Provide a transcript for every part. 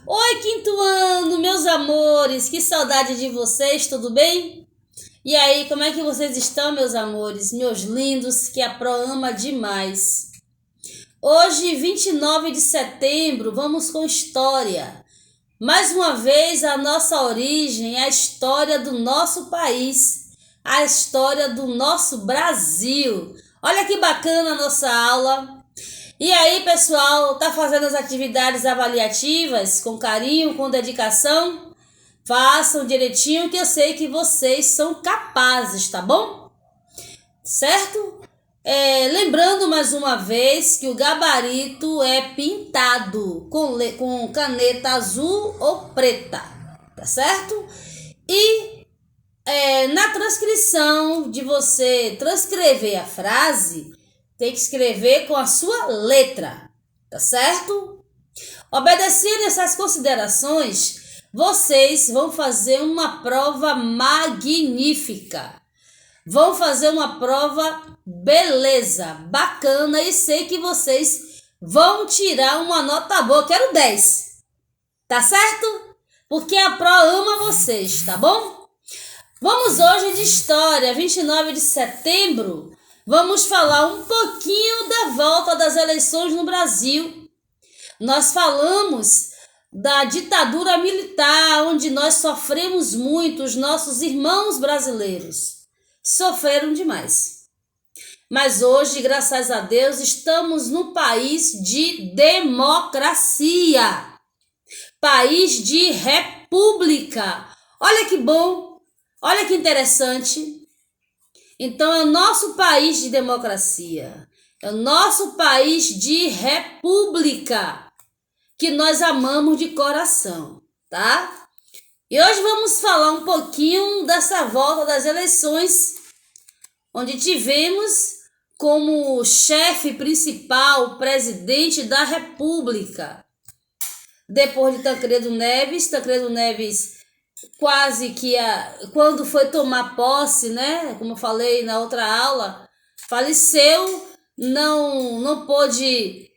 Oi, quinto ano, meus amores, que saudade de vocês, tudo bem? E aí, como é que vocês estão, meus amores, meus lindos, que a Pro ama demais? Hoje, 29 de setembro, vamos com história. Mais uma vez, a nossa origem, a história do nosso país, a história do nosso Brasil. Olha que bacana a nossa aula. E aí, pessoal, tá fazendo as atividades avaliativas com carinho, com dedicação? Façam direitinho que eu sei que vocês são capazes, tá bom? Certo? Lembrando mais uma vez que o gabarito é pintado com caneta azul ou preta, tá certo? E na transcrição de você transcrever a frase, tem que escrever com a sua letra, tá certo? Obedecendo essas considerações, vocês vão fazer uma prova magnífica. Vão fazer uma prova beleza, bacana, e sei que vocês vão tirar uma nota boa. Quero 10, tá certo? Porque a Pro ama vocês, tá bom? Vamos hoje de história, 29 de setembro. Vamos falar um pouquinho da volta das eleições no Brasil. Nós falamos da ditadura militar, onde nós sofremos muito, os nossos irmãos brasileiros sofreram demais. Mas hoje, graças a Deus, estamos no país de democracia, país de república. Olha que bom, olha que interessante. Então, é o nosso país de democracia, é o nosso país de república, que nós amamos de coração, tá? E hoje vamos falar um pouquinho dessa volta das eleições, onde tivemos como chefe principal o presidente da República. Depois de Tancredo Neves quase que quando foi tomar posse, né? Como eu falei na outra aula, faleceu, não pôde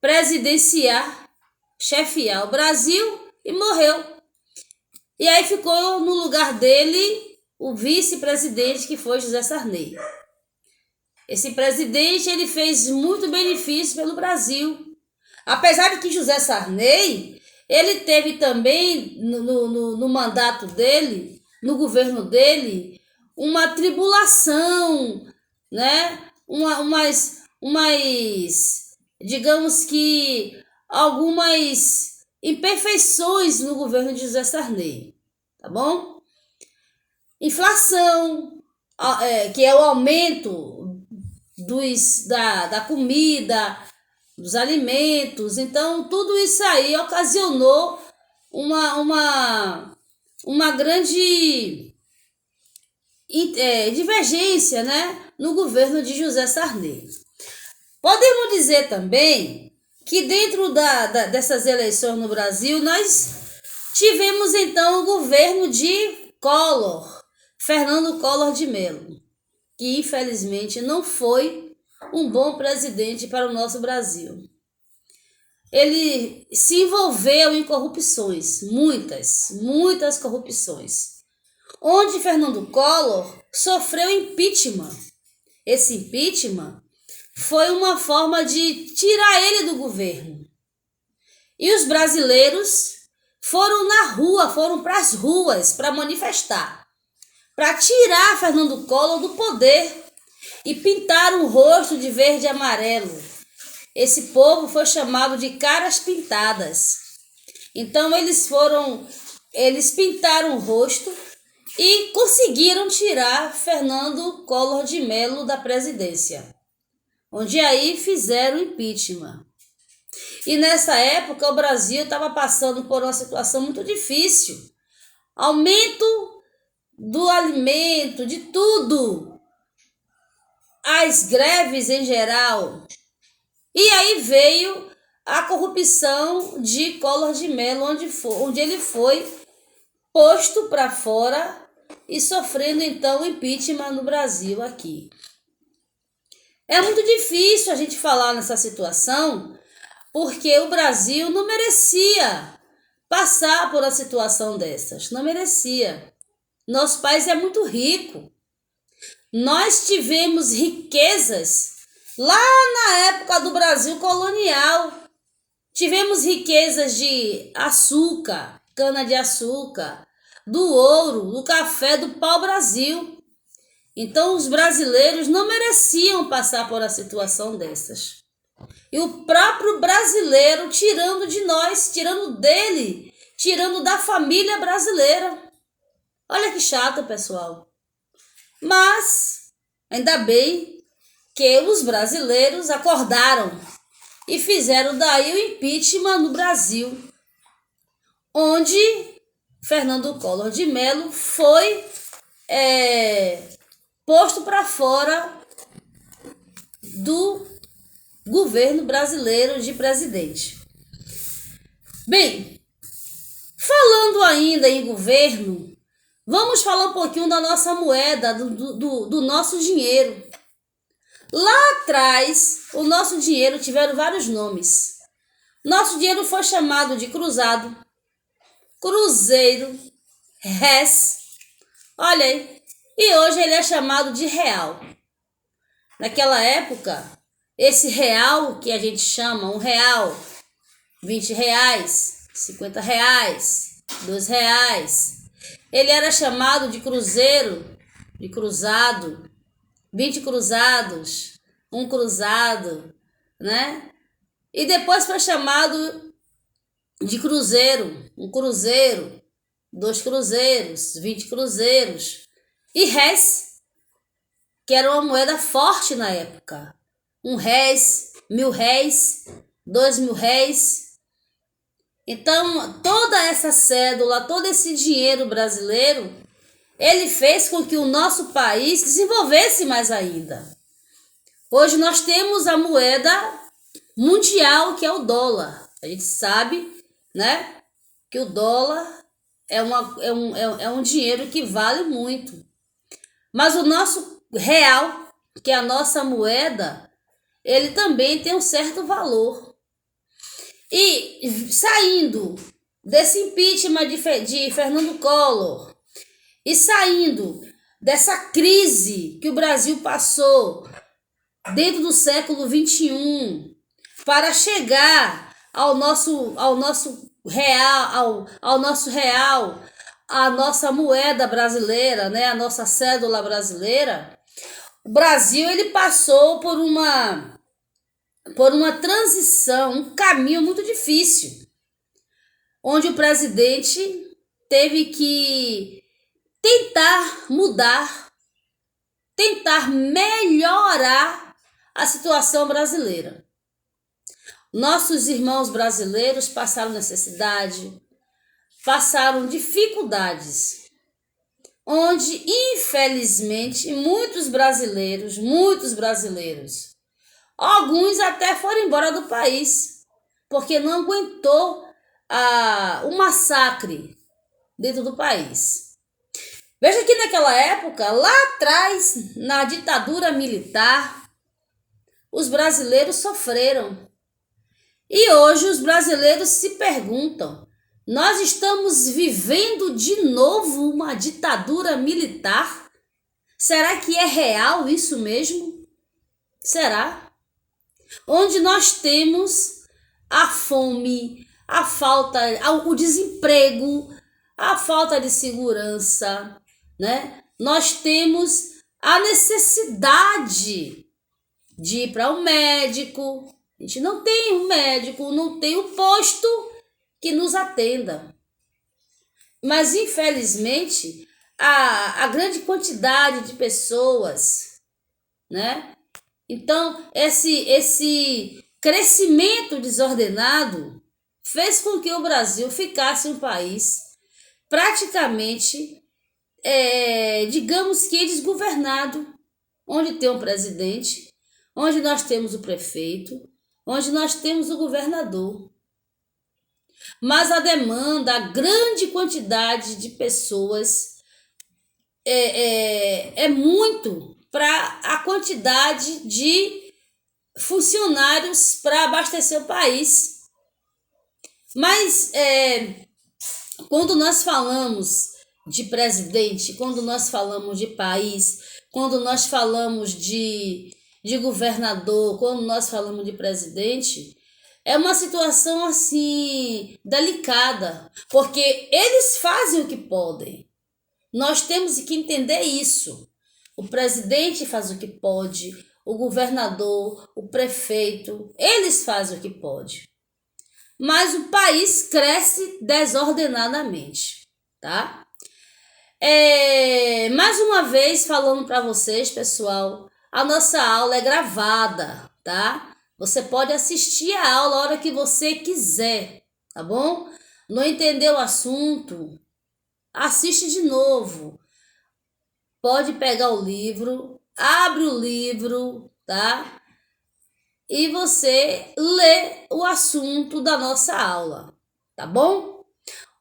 presidenciar, chefiar o Brasil e morreu. E aí ficou no lugar dele o vice-presidente, que foi José Sarney. Esse presidente, ele fez muito benefício pelo Brasil. Apesar de que José Sarney, ele teve também no mandato dele, no governo dele, uma tribulação, né? Digamos que algumas imperfeições no governo de José Sarney, tá bom? Inflação, que é o aumento da comida, dos alimentos. Então, tudo isso aí ocasionou uma grande divergência, né, no governo de José Sarney. Podemos dizer também que dentro dessas eleições no Brasil, nós tivemos então o governo de Collor, Fernando Collor de Mello, que infelizmente não foi um bom presidente para o nosso Brasil. Ele se envolveu em corrupções, muitas corrupções, onde Fernando Collor sofreu impeachment. Esse impeachment foi uma forma de tirar ele do governo. E os brasileiros foram na rua, foram para as ruas para manifestar, para tirar Fernando Collor do poder e pintaram o rosto de verde e amarelo. Esse povo foi chamado de caras pintadas. Então eles pintaram o rosto e conseguiram tirar Fernando Collor de Mello da presidência, onde aí fizeram impeachment. E nessa época o Brasil estava passando por uma situação muito difícil. Aumento do alimento, de tudo. As greves em geral. E aí veio a corrupção de Collor de Mello, onde ele foi posto para fora e sofrendo então impeachment no Brasil aqui. É muito difícil a gente falar nessa situação, porque o Brasil não merecia passar por uma situação dessas, não merecia. Nosso país é muito rico. Nós tivemos riquezas lá na época do Brasil colonial. Tivemos riquezas de açúcar, cana-de-açúcar, do ouro, do café, do pau-brasil. Então, os brasileiros não mereciam passar por uma situação dessas. E o próprio brasileiro tirando de nós, tirando dele, tirando da família brasileira. Olha que chato, pessoal. Mas, ainda bem que os brasileiros acordaram e fizeram daí o impeachment no Brasil, onde Fernando Collor de Mello foi posto para fora do governo brasileiro de presidente. Bem, falando ainda em governo, vamos falar um pouquinho da nossa moeda, do nosso dinheiro. Lá atrás, o nosso dinheiro tiveram vários nomes. Nosso dinheiro foi chamado de cruzado, cruzeiro, réis. Olha aí. E hoje ele é chamado de real. Naquela época, esse real que a gente chama, um real, 20 reais, 50 reais, 2 reais, ele era chamado de cruzeiro, de cruzado, 20 cruzados, um cruzado, né? E depois foi chamado de cruzeiro, um cruzeiro, 2 cruzeiros, 20 cruzeiros. E réis, que era uma moeda forte na época. 1 réis, 1.000 réis, 2.000 réis. Então, toda essa cédula, todo esse dinheiro brasileiro, ele fez com que o nosso país desenvolvesse mais ainda. Hoje nós temos a moeda mundial, que é o dólar. A gente sabe, né, que o dólar é um dinheiro que vale muito. Mas o nosso real, que é a nossa moeda, ele também tem um certo valor. E saindo desse impeachment de Fernando Collor, e saindo dessa crise que o Brasil passou dentro do século XXI, para chegar ao nosso real, a nossa moeda brasileira, né, a nossa cédula brasileira, o Brasil ele passou por uma transição, um caminho muito difícil, onde o presidente teve que tentar mudar, tentar melhorar a situação brasileira. Nossos irmãos brasileiros passaram necessidade, passaram dificuldades, onde, infelizmente, muitos brasileiros, alguns até foram embora do país, porque não aguentou o massacre dentro do país. Veja que naquela época, lá atrás, na ditadura militar, os brasileiros sofreram. E hoje os brasileiros se perguntam: nós estamos vivendo de novo uma ditadura militar? Será que é real isso mesmo? Será? Onde nós temos a fome, a falta, o desemprego, a falta de segurança, né? Nós temos a necessidade de ir para um médico. A gente não tem um médico, não tem um posto que nos atenda. Mas, infelizmente, a grande quantidade de pessoas, né? Então, esse crescimento desordenado fez com que o Brasil ficasse um país praticamente, digamos que desgovernado, onde tem um presidente, onde nós temos o prefeito, onde nós temos o governador. Mas a demanda, a grande quantidade de pessoas é muito para a quantidade de funcionários para abastecer o país. Mas quando nós falamos de presidente, quando nós falamos de país, quando nós falamos de governador, quando nós falamos de presidente, é uma situação assim delicada, porque eles fazem o que podem. Nós temos que entender isso. O presidente faz o que pode, o governador, o prefeito, eles fazem o que pode. Mas o país cresce desordenadamente, tá? Mais uma vez falando para vocês, pessoal, a nossa aula é gravada, tá? Você pode assistir a aula a hora que você quiser, tá bom? Não entendeu o assunto? Assiste de novo. Pode pegar o livro, abre o livro, tá? E você lê o assunto da nossa aula, tá bom?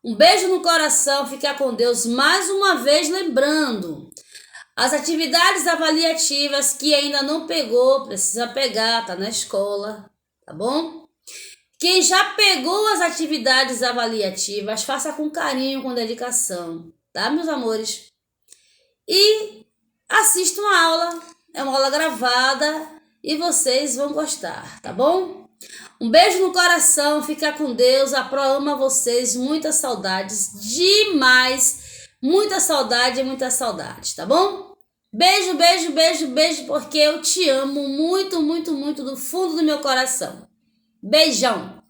Um beijo no coração, fica com Deus. Mais uma vez lembrando, as atividades avaliativas que ainda não pegou, precisa pegar, tá na escola, tá bom? Quem já pegou as atividades avaliativas, faça com carinho, com dedicação, tá, meus amores? E assistam a aula, é uma aula gravada e vocês vão gostar, tá bom? Um beijo no coração, fica com Deus, a Pro ama vocês, muitas saudades, demais, muita saudade, tá bom? Beijo, beijo, beijo, beijo, porque eu te amo muito, muito, muito do fundo do meu coração. Beijão!